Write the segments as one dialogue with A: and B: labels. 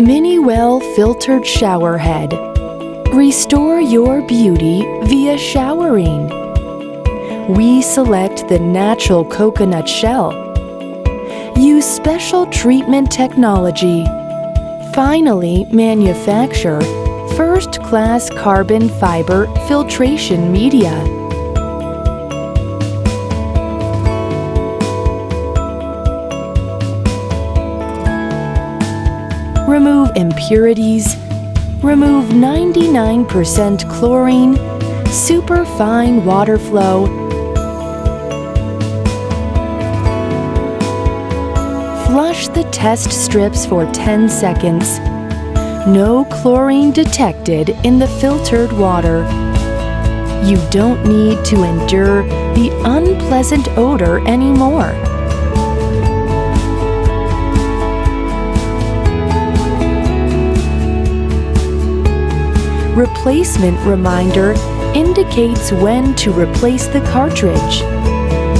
A: Miniwell Filtered Showerhead. Restore your beauty via showering. We select the natural coconut shell. Use special treatment technology. Finally, manufacture first-class carbon fiber filtration media. Remove impurities. Remove 99% chlorine, superfine water flow, flush the test strips for 10 seconds. No chlorine detected in the filtered water. You don't need to endure the unpleasant odor anymore. Replacement reminder indicates when to replace the cartridge.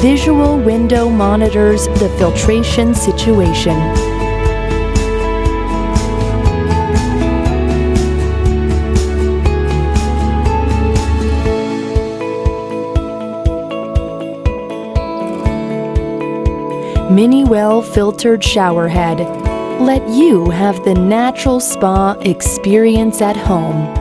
A: Visual window monitors the filtration situation. Miniwell Filtered Showerhead. Let you have the natural spa experience at home.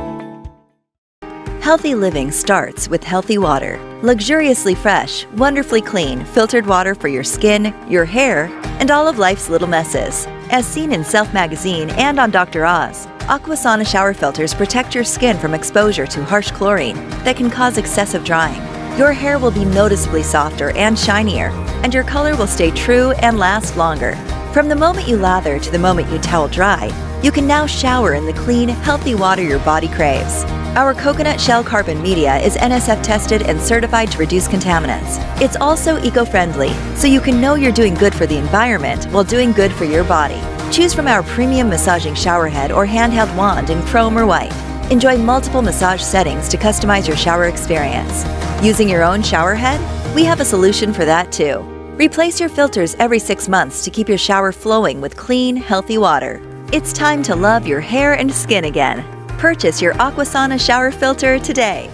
B: Healthy living starts with healthy water. Luxuriously fresh, wonderfully clean, filtered water for your skin, your hair, and all of life's little messes. As seen in Self magazine and on Dr. Oz, Aquasana shower filters protect your skin from exposure to harsh chlorine that can cause excessive drying. Your hair will be noticeably softer and shinier, and your color will stay true and last longer. From the moment you lather to the moment you towel dry, you can now shower in the clean, healthy water your body craves. Our coconut shell carbon media is NSF tested and certified to reduce contaminants. It's also eco-friendly, so you can know you're doing good for the environment while doing good for your body. Choose from our premium massaging shower head or handheld wand in chrome or white. Enjoy multiple massage settings to customize your shower experience. Using your own shower head? We have a solution for that too. Replace your filters every 6 months to keep your shower flowing with clean, healthy water. It's time to love your hair and skin again. Purchase your Aquasana shower filter today.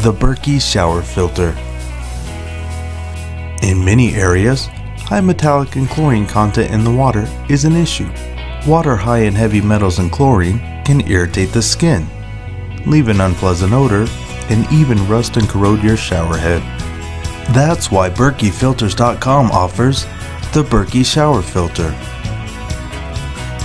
C: The Berkey shower filter. In many areas, high metallic and chlorine content in the water is an issue. Water high in heavy metals and chlorine can irritate the skin, leave an unpleasant odor, and even rust and corrode your shower head. That's why BerkeyFilters.com offers the Berkey shower filter.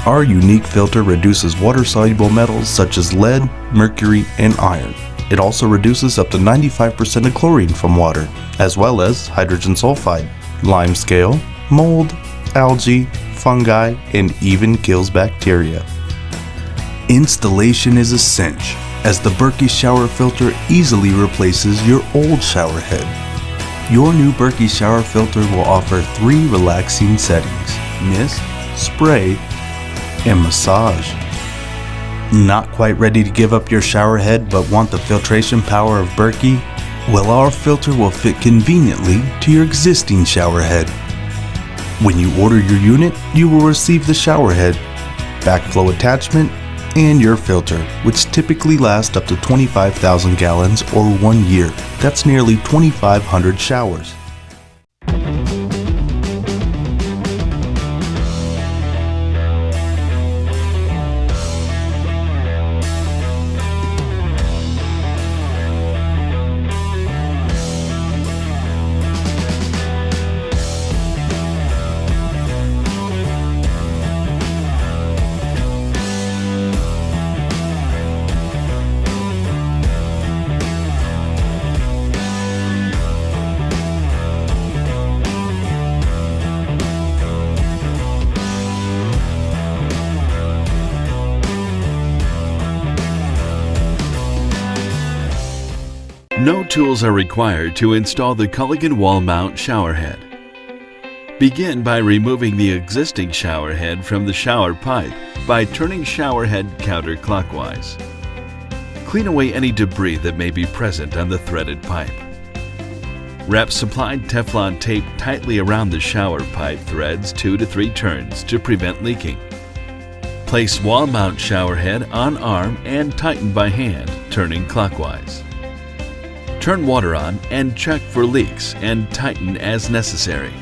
C: Our unique filter reduces water-soluble metals such as lead, mercury, and iron. It also reduces up to 95% of chlorine from water, as well as hydrogen sulfide, limescale, mold, algae, fungi, and even kills bacteria. Installation is a cinch, as the Berkey shower filter easily replaces your old shower head. Your new Berkey shower filter will offer 3 relaxing settings: mist, spray, and massage. Not quite ready to give up your shower head but want the filtration power of Berkey? Well, our filter will fit conveniently to your existing shower head. When you order your unit, you will receive the shower head, backflow attachment, and your filter, which typically lasts up to 25,000 gallons or 1 year. That's nearly 2,500 showers.
D: No tools are required to install the Culligan wall mount showerhead. Begin by removing the existing showerhead from the shower pipe by turning showerhead counterclockwise. Clean away any debris that may be present on the threaded pipe. Wrap supplied Teflon tape tightly around the shower pipe threads 2 to 3 turns to prevent leaking. Place wall mount shower head on arm and tighten by hand, turning clockwise. Turn water on and check for leaks and tighten as necessary.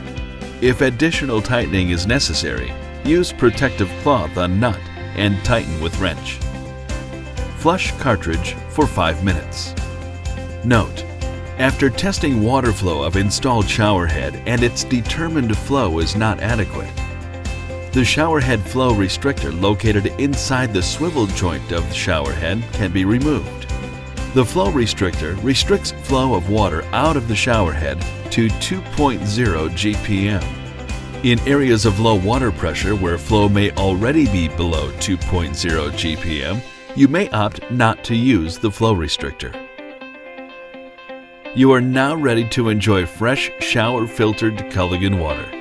D: If additional tightening is necessary, use protective cloth on nut and tighten with wrench. Flush cartridge for 5 minutes. Note: after testing water flow of installed shower head and its determined flow is not adequate, the shower head flow restrictor located inside the swivel joint of the shower head can be removed. The flow restrictor restricts flow of water out of the shower head to 2.0 GPM. In areas of low water pressure where flow may already be below 2.0 GPM, you may opt not to use the flow restrictor. You are now ready to enjoy fresh shower filtered Culligan water.